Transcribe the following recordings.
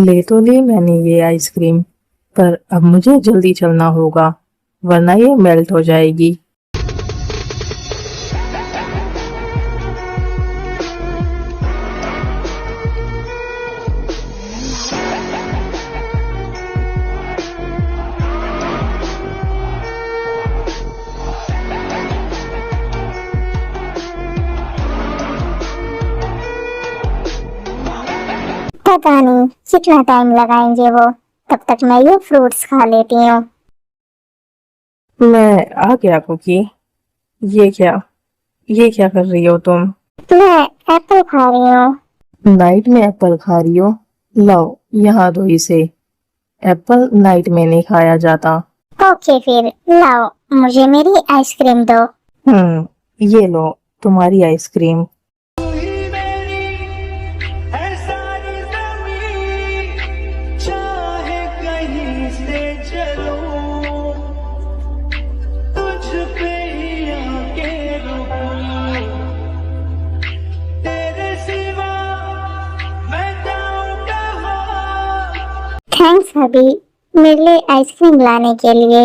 ले तो ली मैंने ये आइसक्रीम, पर अब मुझे जल्दी चलना होगा वरना ये मेल्ट हो जाएगी। पता नहीं कितना टाइम लगाएंगे वो। तब तक मैं ये फ्रूट्स खा लेती हूँ। मैं आ गया कुकी। ये क्या ये क्या कर रही हो तुम? मैं एप्पल खा रही हूँ। नाइट में एप्पल खा रही हो? लाओ यहाँ दो इसे। एप्पल नाइट में नहीं खाया जाता। ओके फिर लाओ, मुझे मेरी आइसक्रीम दो। ये लो तुम्हारी आइसक्रीम। थैंक्स अभी मेरे लिए आइसक्रीम लाने के लिए,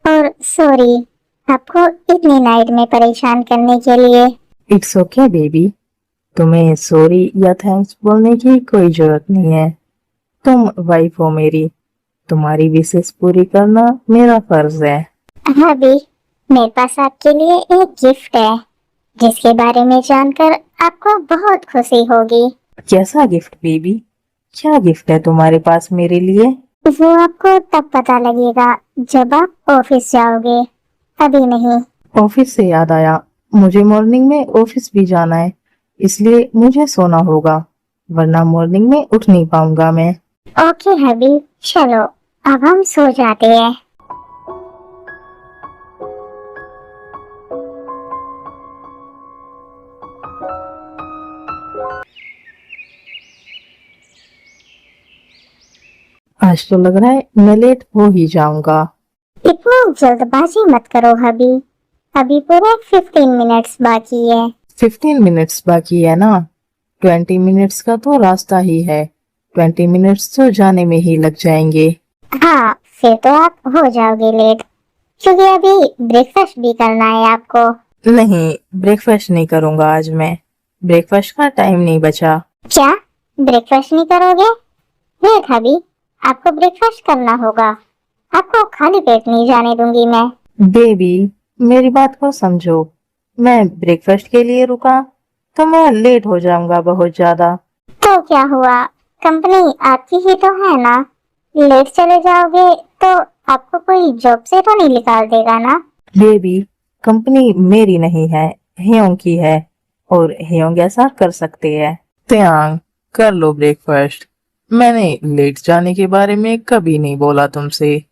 और सॉरी आपको इतनी नाइट में परेशान करने के लिए। इट्स ओके बेबी, तुम्हें सॉरी या थैंक्स बोलने की कोई जरूरत नहीं है। तुम वाइफ हो मेरी, तुम्हारी विशेष पूरी करना मेरा फर्ज है। अभी मेरे पास आपके लिए एक गिफ्ट है जिसके बारे में जानकर आपको बहुत खुशी होगी। कैसा गिफ्ट बेबी? क्या गिफ्ट है तुम्हारे पास मेरे लिए? वो आपको तब पता लगेगा जब आप ऑफिस जाओगे, अभी नहीं। ऑफिस से याद आया, मुझे मॉर्निंग में ऑफिस भी जाना है, इसलिए मुझे सोना होगा वरना मॉर्निंग में उठ नहीं पाऊंगा मैं। ओके हबी, चलो अब हम सो जाते हैं। आज तो लग रहा है मैं लेट हो ही जाऊंगा। इतनी जल्दबाजी मत करो हबी, अभी पूरे 15 मिनट्स बाकी है। 15 मिनट्स बाकी है ना? 20 मिनट्स का तो रास्ता ही है, 20 मिनट्स तो जाने में ही लग जाएंगे। हाँ फिर तो आप हो जाओगे लेट, क्योंकि अभी ब्रेकफास्ट भी करना है आपको। नहीं, ब्रेकफास्ट नहीं करूंगा आज मैं, ब्रेकफास्ट का टाइम नहीं बचा। क्या ब्रेकफास्ट नहीं करोगे? वेट हबी, आपको ब्रेकफास्ट करना होगा, आपको खाली पेट नहीं जाने दूंगी मैं। बेबी मेरी बात को समझो, मैं ब्रेकफास्ट के लिए रुका तो मैं लेट हो जाऊंगा बहुत ज्यादा। तो क्या हुआ, कंपनी आपकी ही तो है ना, लेट चले जाओगे तो आपको कोई जॉब से तो नहीं निकाल देगा ना। बेबी कंपनी मेरी नहीं है, ह्योंग की है, और ह्योंग ऐसा कर सकते हैं। त्यांग कर लो ब्रेकफास्ट। मैंने लेट जाने के बारे में कभी नहीं बोला तुमसे,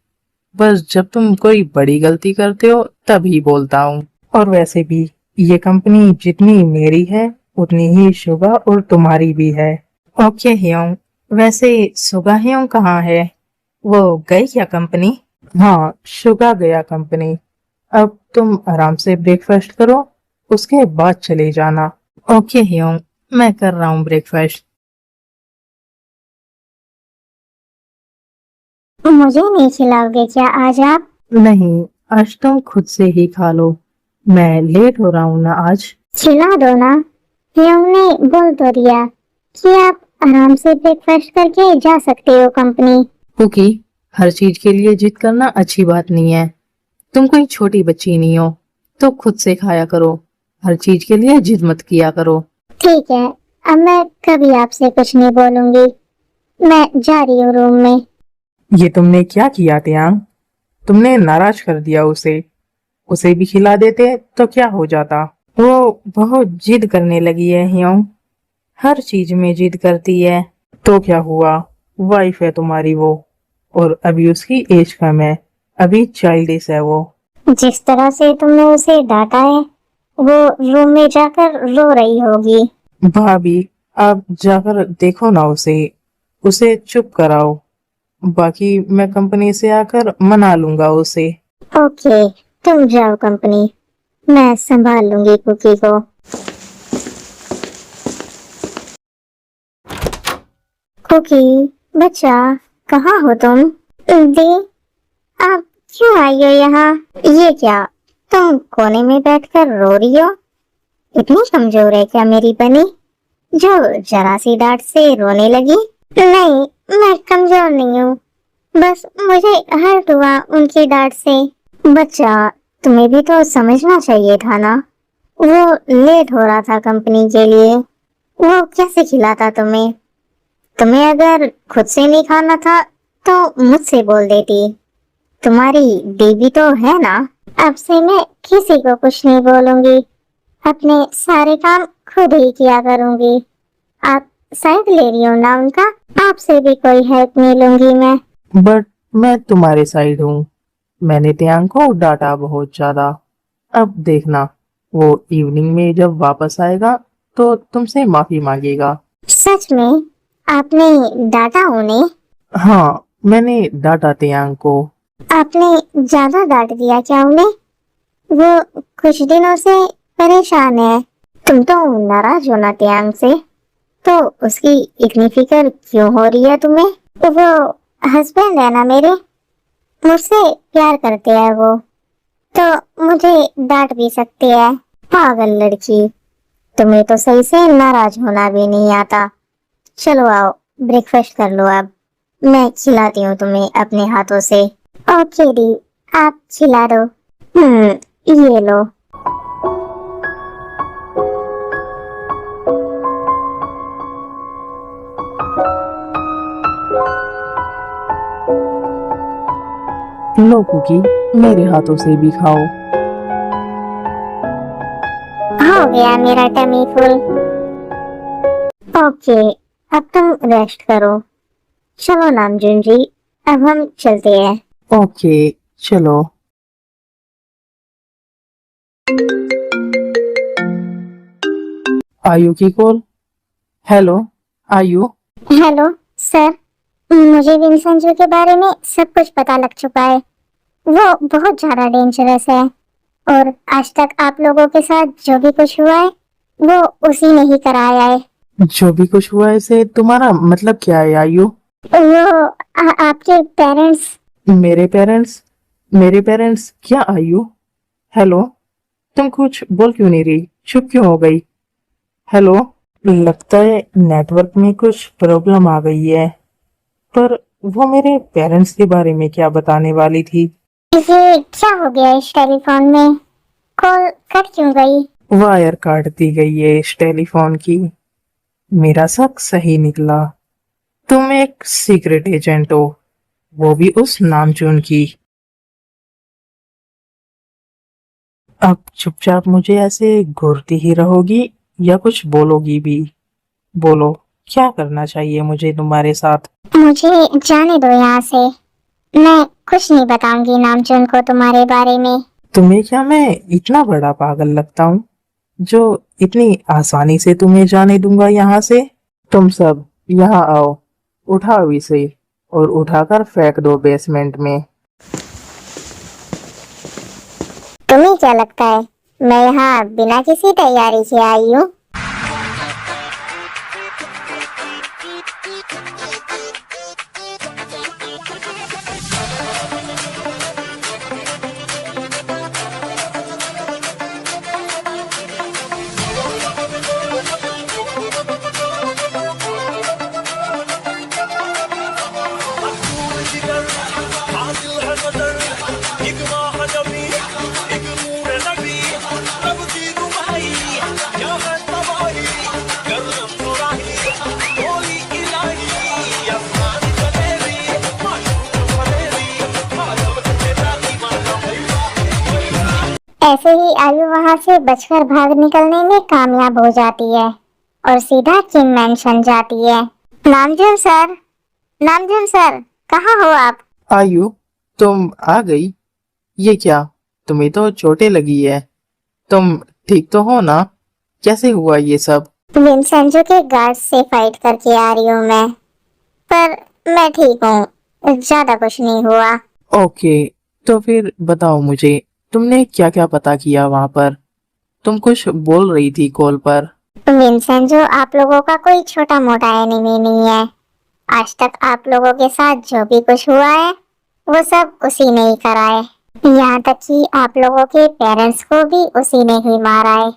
बस जब तुम कोई बड़ी गलती करते हो तभी बोलता हूँ। और वैसे भी ये कंपनी जितनी मेरी है उतनी ही शुगा और तुम्हारी भी है। ओके ह्योंग, वैसे शुगा ह्योंग कहाँ है? वो गई क्या कंपनी? हाँ शुगा गया कंपनी। अब तुम आराम से ब्रेकफास्ट करो, उसके बाद चले जाना। ओके ह्योंग, मैं कर रहा हूँ ब्रेकफास्ट। मुझे नहीं खिलाओगे क्या आज आप? नहीं, आज तुम खुद से ही खा लो, मैं लेट हो रहा हूँ ना आज। खिला दो ना, ह्योंग ने बोल तो दिया कि आप आराम से ब्रेकफास्ट करके जा सकते हो कंपनी। कुकी, हर चीज के लिए जिद करना अच्छी बात नहीं है। तुम कोई छोटी बच्ची नहीं हो, तो खुद से खाया करो, हर चीज के लिए जिद मत किया करो। ठीक है, अब मैं कभी आपसे कुछ नहीं बोलूंगी, मैं जा रही हूँ रूम में। ये तुमने क्या किया त्यांग? तुमने नाराज कर दिया उसे। उसे भी खिला देते तो क्या हो जाता। वो बहुत जिद करने लगी है ह्योंग, हर चीज में जिद करती है। तो क्या हुआ, वाइफ है तुम्हारी वो, और अभी उसकी एज कम है, अभी चाइल्डिश है वो। जिस तरह से तुमने उसे डांटा है, वो रूम में जाकर रो रही होगी। भाभी आप जाकर देखो ना उसे, उसे चुप कराओ, बाकी मैं कंपनी से आकर मना लूंगा उसे। ओके, तुम जाओ कंपनी, मैं संभाल लूंगी कुकी को। कुकी, बच्चा, कहाँ हो तुम? दी, आप क्यों आई हो यहाँ? ये क्या, तुम कोने में बैठकर रो रही हो? इतनी कमजोर है क्या मेरी बनी, जो जरा सी डांट से रोने लगी? नहीं, मैं कमजोर नहीं हूँ, बस मुझे हर्ट हुआ उनकी डांट से। बच्चा, तुम्हें भी तो समझना चाहिए था ना, वो लेट हो रहा था कंपनी के लिए, वो कैसे खिलाता तुम्हें? तुम्हें अगर खुद से नहीं खाना था तो मुझसे बोल देती। तुम्हारी दीदी तो है ना। अब से मैं किसी को कुछ नहीं बोलूंगी, अपने सारे काम खुद ही किया करूंगी। आप साइड ले रही हो ना उनका? आपसे भी कोई हेल्प नहीं लूंगी मैं। बट मैं तुम्हारे साइड हूँ। मैंने त्यांग को डांटा बहुत ज्यादा। अब देखना, वो इवनिंग में जब वापस आएगा तो तुमसे माफी मांगेगा। सच में आपने डांटा उन्हें? हाँ, मैंने डांटा त्यांग को। आपने ज्यादा डांट दिया क्या उन्हें? वो कुछ दिनों से परेशान है। तुम तो नाराज हो ना त्यांग से, तो उसकी इतनी फिक्र क्यों हो रही है तुम्हें? वो हस्बैंड है ना मेरे, मुझसे प्यार करते हैं वो, तो मुझे डांट भी सकती है। पागल लड़की, तुम्हें तो सही से नाराज होना भी नहीं आता। चलो आओ, ब्रेकफास्ट कर लो अब, मैं खिलाती हूँ तुम्हें अपने हाथों से। ओके दी, आप खिला दो। ये लो। लो कुकी, मेरे हाथों से भी खाओ। हो गया मेरा टमी फुल। ओके, अब तुम रेस्ट करो। चलो नामजुन जी, अब हम चलते हैं। ओके, चलो। आयु की कॉल। हेलो, आयु। हेलो सर, मुझे विंसेंजो के बारे में सब कुछ पता लग चुका है। वो बहुत ज्यादा डेंजरस है, और आज तक आप लोगों के साथ जो भी कुछ हुआ है वो उसी ने ही कराया है। जो भी कुछ हुआ है इसे तुम्हारा मतलब क्या है आयु? वो आपके पेरेंट्स। मेरे पेरेंट्स? मेरे पेरेंट्स क्या आयु? हेलो, तुम कुछ बोल क्यों नहीं रही? चुप क्यों हो गई? हेलो, लगता है नेटवर्क में कुछ प्रॉब्लम आ गई है। पर वो मेरे पेरेंट्स के बारे में क्या बताने वाली थी? ये क्या हो गया इस टेलीफोन में? कॉल कट क्यों गई? वायर काट दी गई है इस टेलीफोन की। मेरा शक सही निकला। तुम एक सीक्रेट एजेंट हो, वो भी उस नामचून की। अब चुपचाप मुझे ऐसे घूरती ही रहोगी या कुछ बोलोगी भी? बोलो, क्या करना चाहिए मुझे तुम्हारे साथ? मुझे जाने दो यहाँ से, मैं कुछ नहीं बताऊंगी नामचुन को तुम्हारे बारे में। तुम्हें क्या मैं इतना बड़ा पागल लगता हूँ जो इतनी आसानी से तुम्हें जाने दूंगा यहाँ से? तुम सब यहाँ आओ, उठाओ इसे और उठाकर फेंक दो बेसमेंट में। तुम्हें क्या लगता है मैं यहाँ बिना किसी तैयारी से आई हूँ? ऐसे ही आयु वहाँ से बचकर भाग निकलने में कामयाब हो जाती है और सीधा किंग मैंशन जाती है। नामजुन सर, नामजुन सर, कहाँ हो आप? आयु, तुम आ गई? ये क्या, तुम्हें तो चोटें लगी है। तुम ठीक तो हो ना? कैसे हुआ ये सब? विंसेंजो के गार्ड से फाइट करके आ रही हूँ मैं, पर मैं ठीक हूँ, ज्यादा कुछ नहीं हुआ। ओके, तो फिर बताओ मुझे, तुमने क्या क्या पता किया वहां पर? तुम कुछ बोल रही थी कॉल पर। विंसेंजो आप लोगों का कोई छोटा मोटा एनिमी नहीं है। आज तक आप लोगों के साथ जो भी कुछ हुआ है वो सब उसी ने ही करा है। यहाँ तक कि आप लोगों के पेरेंट्स को भी उसी ने ही मारा है।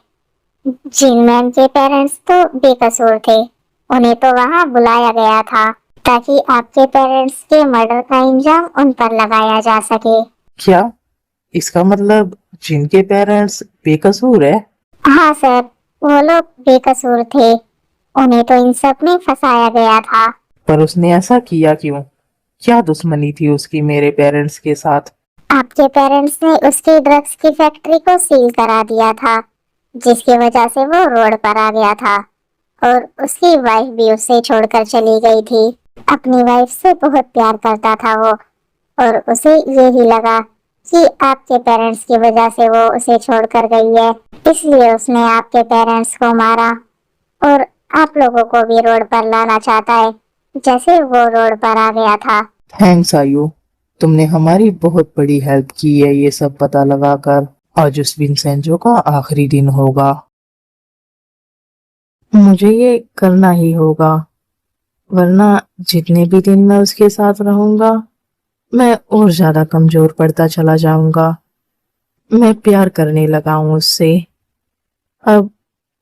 जिनमैन के पेरेंट्स तो बेकसूर थे, उन्हें तो वहाँ बुलाया गया था ताकि आपके पेरेंट्स के मर्डर का इल्जाम उन पर लगाया जा सके। क्या इसका मतलब जिनके पेरेंट्स बेकसूर है? हाँ सर, वो लोग बेकसूर थे, उन्हें तो इन सब में फंसाया गया था। पर उसने ऐसा किया क्यों? क्या दुश्मनी थी उसकी मेरे पेरेंट्स के साथ? आपके पेरेंट्स ने उसकी ड्रग्स की फैक्ट्री को सील करा दिया था, जिसकी वजह से वो रोड पर आ गया था और उसकी वाइफ भी उसे छोड़कर चली गई थी। अपनी वाइफ से बहुत प्यार करता था वो, और उसे यही लगा कि आपके पेरेंट्स की वजह से वो उसे छोड़कर गई है, इसलिए उसने आपके पेरेंट्स को मारा और आप लोगों को भी रोड पर लाना चाहता है, जैसे वो रोड पर आ गया था। थैंक्स आयु, तुमने हमारी बहुत बड़ी हेल्प की है ये सब पता लगाकर। आज उस विंसेंजो का आखिरी दिन होगा, मुझे ये करना ही होगा, वरना जितने भी दिन मैं उसके साथ रहूंगा मैं और ज्यादा कमजोर पड़ता चला जाऊंगा। मैं प्यार करने लगा हूं उससे, अब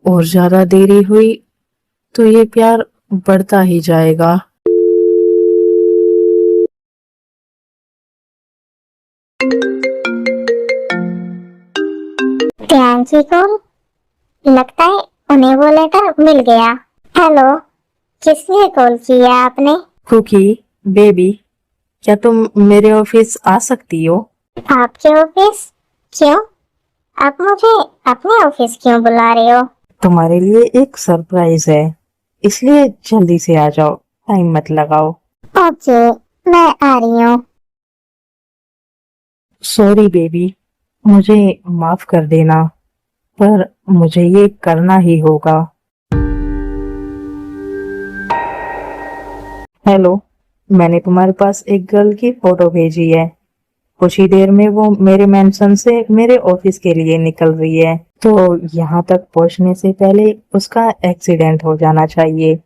और ज्यादा देरी हुई तो ये प्यार बढ़ता ही जाएगा। ध्यान जी को लगता है उन्हें वो लेटर मिल गया। हेलो, किस लिए कॉल किया आपने? कुकी बेबी, क्या तुम मेरे ऑफिस आ सकती हो? आपके ऑफिस? क्यों? आप मुझे अपने ऑफिस क्यों बुला रहे हो? तुम्हारे लिए एक सरप्राइज है, इसलिए जल्दी से आ जाओ, टाइम मत लगाओ। ओके, मैं आ रही हूँ। सॉरी बेबी, मुझे माफ कर देना, पर मुझे ये करना ही होगा। हेलो, मैंने तुम्हारे पास एक गर्ल की फोटो भेजी है, कुछ ही देर में वो मेरे मेंशन से मेरे ऑफिस के लिए निकल रही है, तो यहाँ तक पहुँचने से पहले उसका एक्सीडेंट हो जाना चाहिए,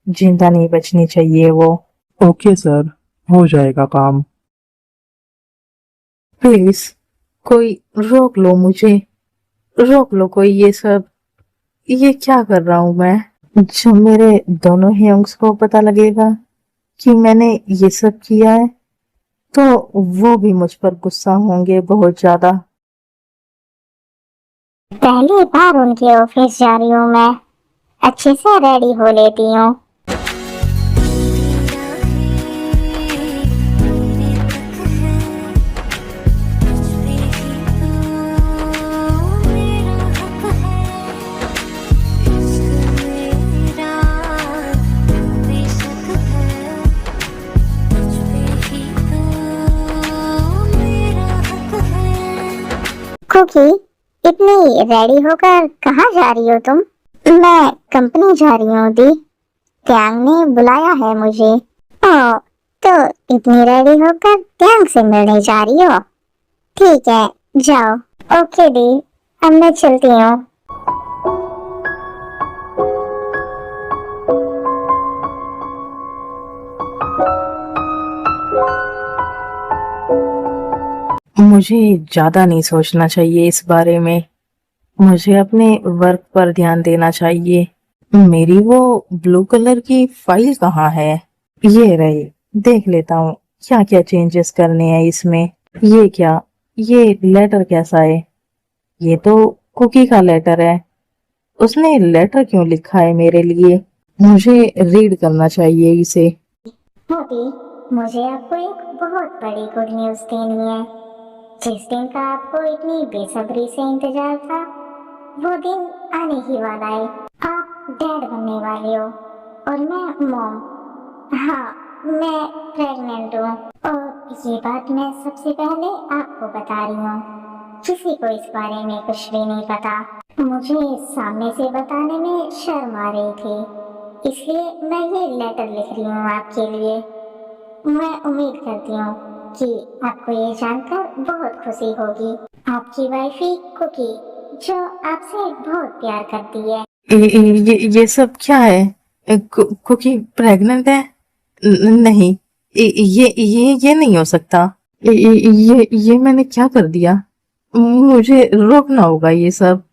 जिंदा नहीं बचनी चाहिए वो। ओके सर, हो जाएगा काम। प्लीज कोई रोक लो मुझे, रोक लो कोई ये सब। ये क्या कर रहा हूँ मैं? जब मेरे दोनों ही अंक्स को पता लगेगा कि मैंने ये सब किया है तो वो भी मुझ पर गुस्सा होंगे बहुत ज्यादा। पहली बार उनके ऑफिस जा रही हूँ मैं, अच्छे से रेडी हो लेती हूँ। कुकी, इतनी रेडी होकर कहाँ जा रही हो तुम? मैं कंपनी जा रही हूँ दी, त्यांग ने बुलाया है मुझे। ओ, तो इतनी रेडी होकर त्यांग से मिलने जा रही हो? ठीक है, जाओ। ओके दी, अब मैं चलती हूँ। मुझे ज्यादा नहीं सोचना चाहिए इस बारे में, मुझे अपने वर्क पर ध्यान देना चाहिए। मेरी वो ब्लू कलर की फाइल कहाँ है? ये रही, देख लेता हूँ क्या क्या चेंजेस करने हैं इसमें। ये क्या, ये लेटर कैसा है? ये तो कुकी का लेटर है, उसने लेटर क्यों लिखा है मेरे लिए? मुझे रीड करना चाहिए इसे। मोदी, मुझे आपको एक बहुत बड़ी गुड न्यूज़ देनी है। जिस दिन का आपको इतनी बेसब्री से इंतजार था, वो दिन आने ही वाला है। आप डैड बनने वाले हो और मैं मॉम। हाँ, मैं प्रेग्नेंट हूँ और ये बात मैं सबसे पहले आपको बता रही हूँ। किसी को इस बारे में कुछ भी नहीं पता। मुझे सामने से बताने में शर्म आ रही थी, इसलिए मैं ये लेटर लिख रही हूँ आपके लिए। मैं उम्मीद करती हूँ कि आपको ये जानकर बहुत खुशी होगी। आपकी वाइफी कुकी, जो आपसे बहुत प्यार करती है। ये सब क्या है? कुकी प्रेग्नेंट है? नहीं, ये नहीं हो सकता। ये मैंने क्या कर दिया? मुझे रोकना होगा ये सब।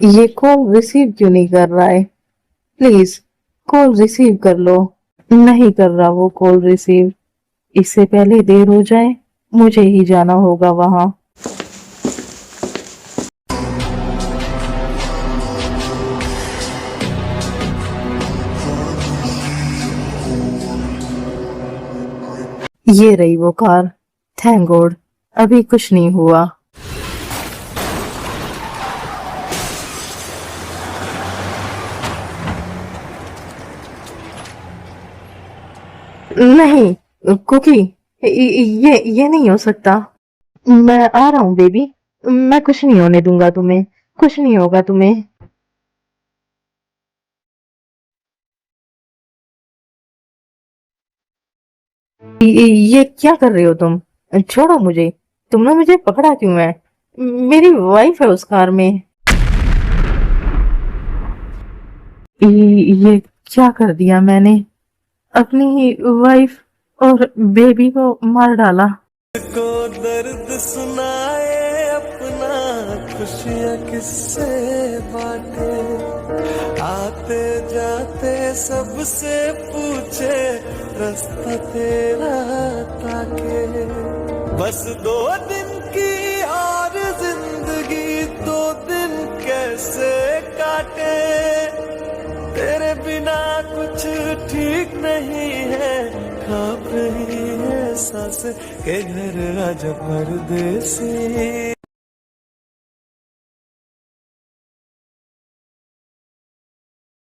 ये कॉल रिसीव क्यों नहीं कर रहा है? प्लीज कॉल रिसीव कर लो। नहीं कर रहा वो कॉल रिसीव। इससे पहले देर हो जाए, मुझे ही जाना होगा वहां। ये रही वो कार। थैंक गॉड, अभी कुछ नहीं हुआ। नहीं कुकी, ये नहीं हो सकता। मैं आ रहा हूँ बेबी। मैं कुछ नहीं होने दूंगा तुम्हें। कुछ नहीं होगा तुम्हें। ये क्या कर रहे हो तुम? छोड़ो मुझे। तुमने मुझे पकड़ा क्यों है? मेरी वाइफ है उस कार में। ये क्या कर दिया मैंने? अपनी ही वाइफ और बेबी को मार डाला। को दर्द सुनाए अपना, खुशियाँ किससे बांटे, आते जाते सबसे पूछे रास्ता तेरा ताके। बस 2 दिन की और जिंदगी, 2 दिन कैसे काटे, तेरे बिना कुछ ठीक नहीं है, कांप रही है सांसें के घर आजा परदेसी।